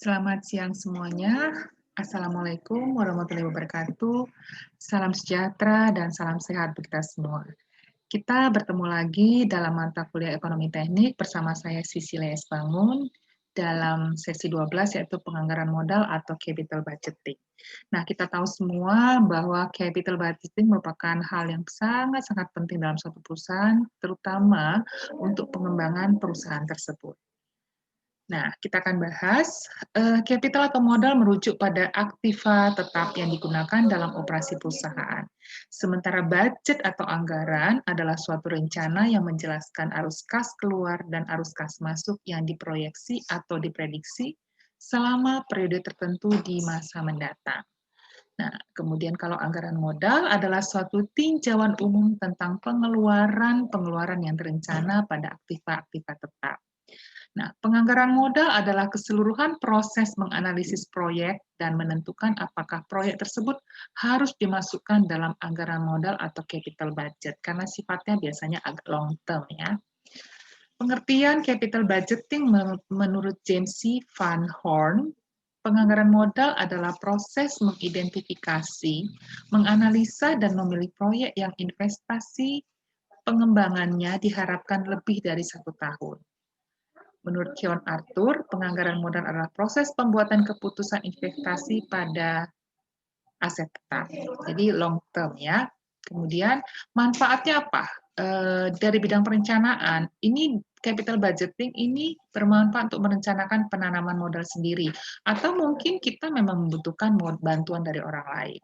Selamat siang semuanya. Assalamualaikum warahmatullahi wabarakatuh. Salam sejahtera dan salam sehat untuk kita semua. Kita bertemu lagi dalam mata kuliah Ekonomi Teknik bersama saya Sisi Lees Bangun dalam sesi 12 yaitu penganggaran modal atau capital budgeting. Nah, kita tahu semua bahwa capital budgeting merupakan hal yang sangat-sangat penting dalam suatu perusahaan, terutama untuk pengembangan perusahaan tersebut. Nah, kita akan bahas capital atau modal merujuk pada aktiva tetap yang digunakan dalam operasi perusahaan. Sementara budget atau anggaran adalah suatu rencana yang menjelaskan arus kas keluar dan arus kas masuk yang diproyeksi atau diprediksi selama periode tertentu di masa mendatang. Nah, kemudian kalau anggaran modal adalah suatu tinjauan umum tentang pengeluaran yang terencana pada aktiva-aktiva tetap. Nah, penganggaran modal adalah keseluruhan proses menganalisis proyek dan menentukan apakah proyek tersebut harus dimasukkan dalam anggaran modal atau capital budget, karena sifatnya biasanya agak long term ya. Pengertian capital budgeting menurut James C. Van Horn, penganggaran modal adalah proses mengidentifikasi, menganalisa, dan memilih proyek yang investasi pengembangannya diharapkan lebih dari 1 tahun. Menurut Keon Arthur, penganggaran modal adalah proses pembuatan keputusan investasi pada aset tetap. Jadi long term ya. Kemudian manfaatnya apa? Dari bidang perencanaan, ini capital budgeting ini bermanfaat untuk merencanakan penanaman modal sendiri. Atau mungkin kita memang membutuhkan bantuan dari orang lain.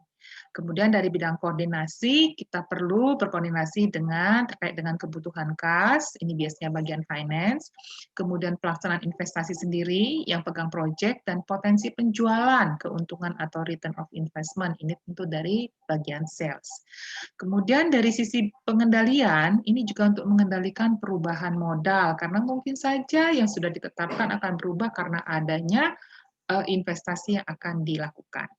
Kemudian dari bidang koordinasi, kita perlu berkoordinasi terkait dengan kebutuhan kas, ini biasanya bagian finance, kemudian pelaksanaan investasi sendiri yang pegang project, dan potensi penjualan, keuntungan atau return of investment, ini tentu dari bagian sales. Kemudian dari sisi pengendalian, ini juga untuk mengendalikan perubahan modal, karena mungkin saja yang sudah ditetapkan akan berubah karena adanya investasi yang akan dilakukan.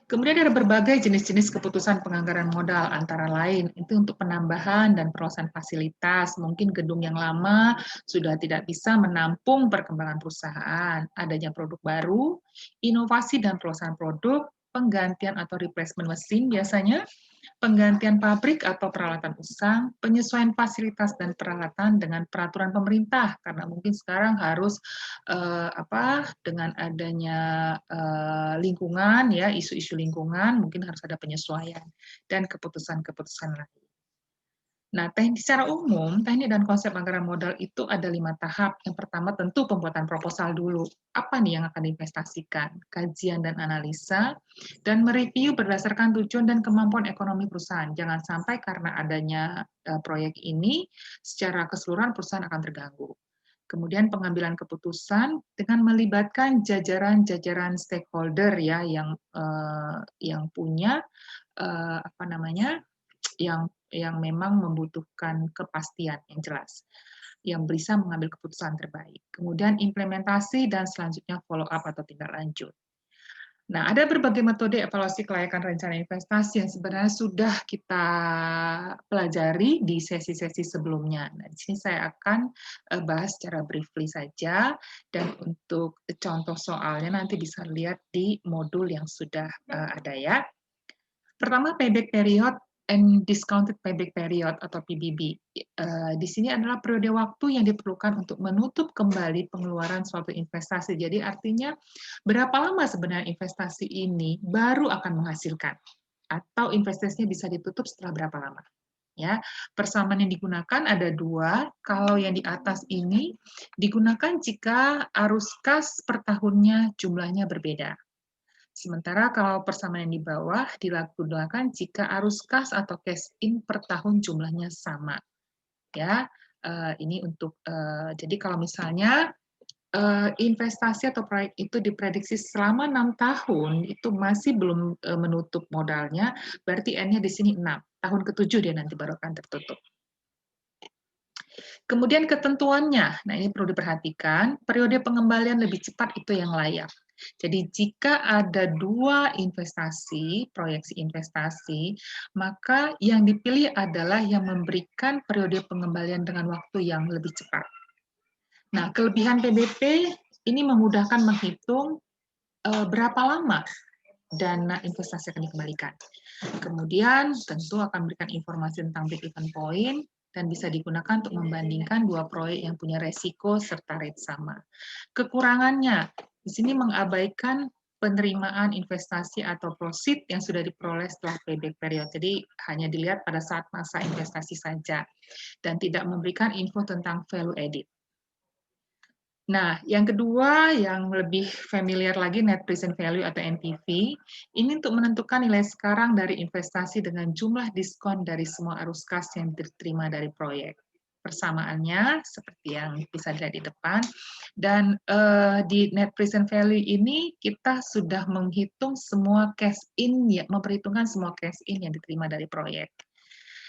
Kemudian ada berbagai jenis-jenis keputusan penganggaran modal, antara lain itu untuk penambahan dan perluasan fasilitas. Mungkin gedung yang lama sudah tidak bisa menampung perkembangan perusahaan, adanya produk baru, inovasi dan perluasan produk, penggantian atau replacement mesin biasanya, penggantian pabrik atau peralatan usang, penyesuaian fasilitas dan peralatan dengan peraturan pemerintah, karena mungkin sekarang harus dengan adanya lingkungan ya, isu-isu lingkungan mungkin harus ada penyesuaian dan keputusan-keputusan lain. Nah, secara umum, teknik dan konsep anggaran modal itu ada 5 tahap. Yang pertama tentu pembuatan proposal dulu. Apa nih yang akan diinvestasikan? Kajian dan analisa, dan mereview berdasarkan tujuan dan kemampuan ekonomi perusahaan. Jangan sampai karena adanya proyek ini, secara keseluruhan perusahaan akan terganggu. Kemudian pengambilan keputusan dengan melibatkan jajaran-jajaran stakeholder ya yang punya yang memang membutuhkan kepastian yang jelas, yang bisa mengambil keputusan terbaik. Kemudian implementasi dan selanjutnya follow up atau tindak lanjut. Nah, ada berbagai metode evaluasi kelayakan rencana investasi yang sebenarnya sudah kita pelajari di sesi-sesi sebelumnya. Nah, di sini saya akan bahas secara briefly saja, dan untuk contoh soalnya nanti bisa lihat di modul yang sudah ada ya. Pertama, payback period and discounted payback period atau PBB. Di sini adalah periode waktu yang diperlukan untuk menutup kembali pengeluaran suatu investasi. Jadi artinya berapa lama sebenarnya investasi ini baru akan menghasilkan, atau investasinya bisa ditutup setelah berapa lama. Ya, persamaan yang digunakan ada 2. Kalau yang di atas ini digunakan jika arus kas per tahunnya jumlahnya berbeda. Sementara kalau persamaan yang di bawah digunakan jika arus kas atau cash in per tahun jumlahnya sama. Ya, ini untuk jadi kalau misalnya investasi atau proyek itu diprediksi selama 6 tahun itu masih belum menutup modalnya, berarti N-nya di sini 6. Tahun ke-7 dia nanti baru akan tertutup. Kemudian ketentuannya, nah ini perlu diperhatikan, periode pengembalian lebih cepat itu yang layak. Jadi jika ada 2 investasi, proyeksi investasi, maka yang dipilih adalah yang memberikan periode pengembalian dengan waktu yang lebih cepat. Nah, kelebihan PBP Ini memudahkan menghitung berapa lama dana investasi akan dikembalikan. Kemudian tentu akan memberikan informasi tentang break-even point dan bisa digunakan untuk membandingkan dua proyek yang punya resiko serta rate sama. Kekurangannya, di sini mengabaikan penerimaan investasi atau proceed yang sudah diperoleh setelah payback period. Jadi hanya dilihat pada saat masa investasi saja dan tidak memberikan info tentang value added. Nah, yang kedua yang lebih familiar lagi net present value atau NPV, ini untuk menentukan nilai sekarang dari investasi dengan jumlah diskon dari semua arus kas yang diterima dari proyek. Persamaannya seperti yang bisa dilihat di depan, dan di net present value ini kita sudah menghitung semua cash in, ya, memperhitungkan semua cash in yang diterima dari proyek.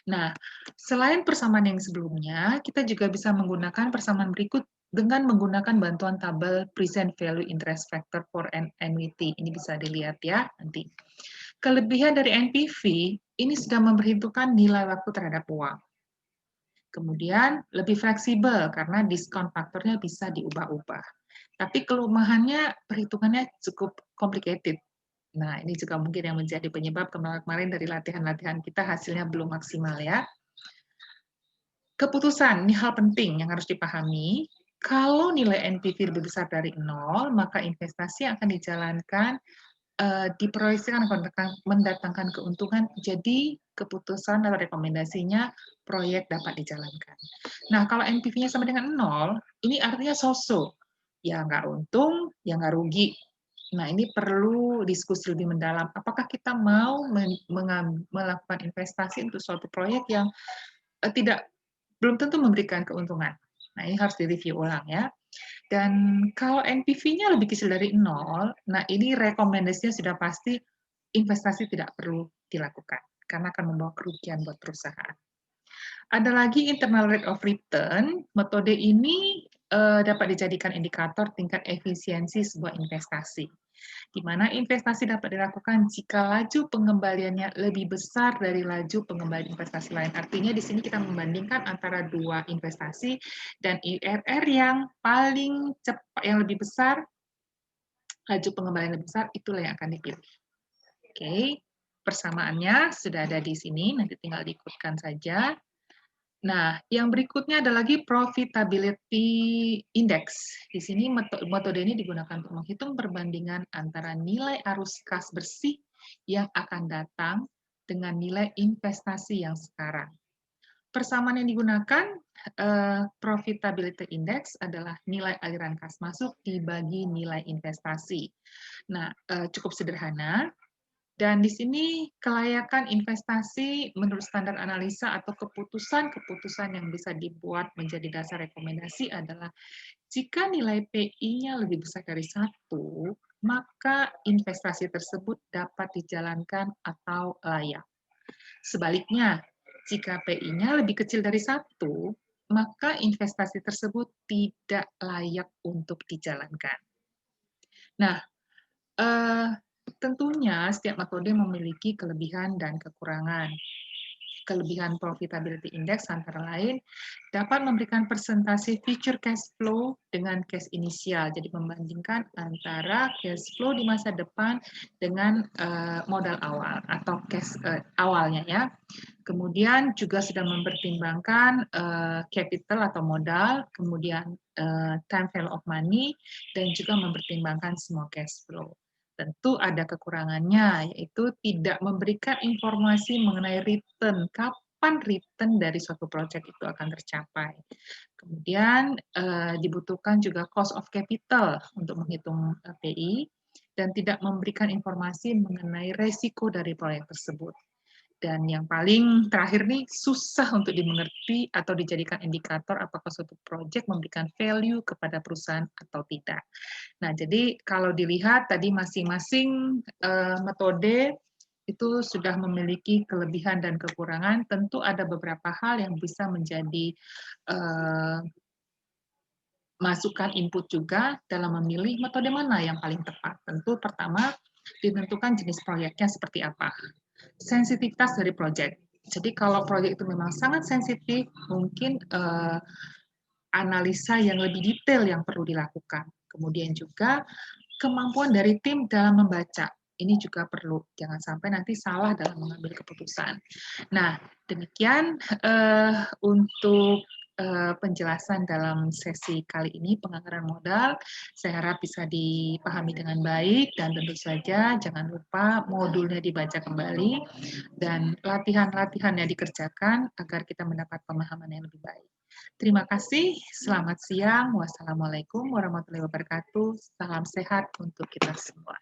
Nah, selain persamaan yang sebelumnya, kita juga bisa menggunakan persamaan berikut dengan menggunakan bantuan tabel present value interest factor for an annuity. Ini bisa dilihat ya nanti. Kelebihan dari NPV, ini sudah memperhitungkan nilai waktu terhadap uang. Kemudian lebih fleksibel karena diskon faktornya bisa diubah-ubah. Tapi kelemahannya perhitungannya cukup complicated. Nah, ini juga mungkin yang menjadi penyebab kemarin dari latihan-latihan kita hasilnya belum maksimal ya. Keputusan, ini hal penting yang harus dipahami. Kalau nilai NPV lebih besar dari 0, maka investasi yang akan dijalankan diproyeksikan akan mendatangkan keuntungan, jadi keputusan atau rekomendasinya proyek dapat dijalankan. Nah, kalau NPV-nya sama dengan 0, ini artinya so-so. Ya nggak untung, ya nggak rugi. Nah, ini perlu diskusi lebih mendalam. Apakah kita mau melakukan investasi untuk suatu proyek yang tidak belum tentu memberikan keuntungan. Nah, ini harus direview ulang ya. Dan kalau NPV-nya lebih kecil dari 0, nah ini rekomendasinya sudah pasti investasi tidak perlu dilakukan karena akan membawa kerugian buat perusahaan. Ada lagi internal rate of return. Metode ini dapat dijadikan indikator tingkat efisiensi sebuah investasi, di mana investasi dapat dilakukan jika laju pengembaliannya lebih besar dari laju pengembalian investasi lain. Artinya di sini kita membandingkan antara dua investasi dan IRR yang paling cepat, yang lebih besar, laju pengembalian lebih besar, itulah yang akan dipilih. Oke, persamaannya sudah ada di sini, nanti tinggal diikutkan saja. Nah, yang berikutnya ada lagi profitability index. Di sini metode ini digunakan untuk menghitung perbandingan antara nilai arus kas bersih yang akan datang dengan nilai investasi yang sekarang. Persamaan yang digunakan profitability index adalah nilai aliran kas masuk dibagi nilai investasi. Nah, cukup sederhana. Dan di sini kelayakan investasi menurut standar analisa atau keputusan-keputusan yang bisa dibuat menjadi dasar rekomendasi adalah jika nilai PI-nya lebih besar dari 1, maka investasi tersebut dapat dijalankan atau layak. Sebaliknya, jika PI-nya lebih kecil dari 1, maka investasi tersebut tidak layak untuk dijalankan. Nah, tentunya setiap metode memiliki kelebihan dan kekurangan. Kelebihan profitability index antara lain dapat memberikan persentase future cash flow dengan cash inisial. Jadi membandingkan antara cash flow di masa depan dengan modal awal atau cash awalnya ya. Kemudian juga sudah mempertimbangkan capital atau modal, kemudian time value of money, dan juga mempertimbangkan semua cash flow. Tentu ada kekurangannya, yaitu tidak memberikan informasi mengenai return, kapan return dari suatu proyek itu akan tercapai. Kemudian dibutuhkan juga cost of capital untuk menghitung PI, dan tidak memberikan informasi mengenai resiko dari proyek tersebut. Dan yang paling terakhir nih, susah untuk dimengerti atau dijadikan indikator apakah suatu proyek memberikan value kepada perusahaan atau tidak. Nah, jadi kalau dilihat tadi masing-masing metode itu sudah memiliki kelebihan dan kekurangan. Tentu ada beberapa hal yang bisa menjadi masukan input juga dalam memilih metode mana yang paling tepat. Tentu pertama, ditentukan jenis proyeknya seperti apa. Sensitivitas dari proyek. Jadi kalau proyek itu memang sangat sensitif, mungkin analisa yang lebih detail yang perlu dilakukan. Kemudian juga kemampuan dari tim dalam membaca. Ini juga perlu, jangan sampai nanti salah dalam mengambil keputusan. Nah, demikian untuk penjelasan dalam sesi kali ini penganggaran modal. Saya harap bisa dipahami dengan baik dan tentu saja jangan lupa modulnya dibaca kembali dan latihan-latihannya dikerjakan agar kita mendapat pemahaman yang lebih baik. Terima kasih, selamat siang. Wassalamualaikum warahmatullahi wabarakatuh. Salam sehat untuk kita semua.